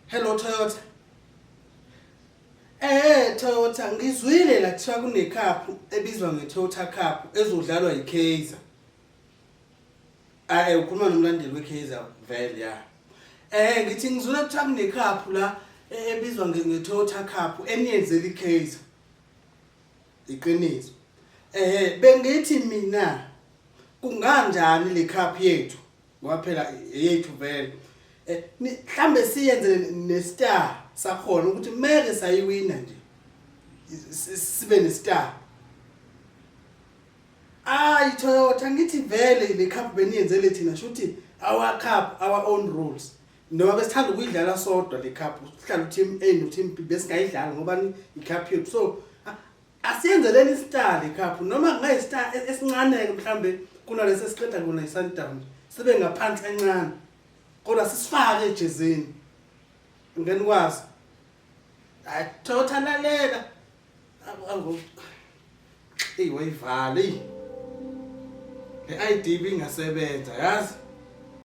Hello Toyota. Toyota ngizwile la kuthiwa kunecup ebizwa ngeToyota Cup ezodlalwa yiKaizer. Ukhuluma nomlandeli weKaizer vele ya. Ngithi ngizwile kuthiwa kunecup la ebizwa ngeToyota Cup eniyenzele iKaizer. Iqiniso. Bengithi mina kunganjani le cup yethu ngoba phela yethu vele. Mhlambe siyenze nestar sakhona ukuthi meke sayiwina nje sibe nestar. Toyota ngithi vele le cup beniyenzele thina shuthi our cup our own rules. Noma besithanda ukuyidlala sodwa le cup sihlala team A no team B besingayidlala ngoba icup yethu so asiyenzeleni istar le cup noma kungayi star esincane mhlambe kunalesi esiqeda kona iSundowns sibe ngaphansi kancane kodwa sisifake ejezini ngeni kwazi Toyota lalela wayivala le IDB ingasebenza yazi.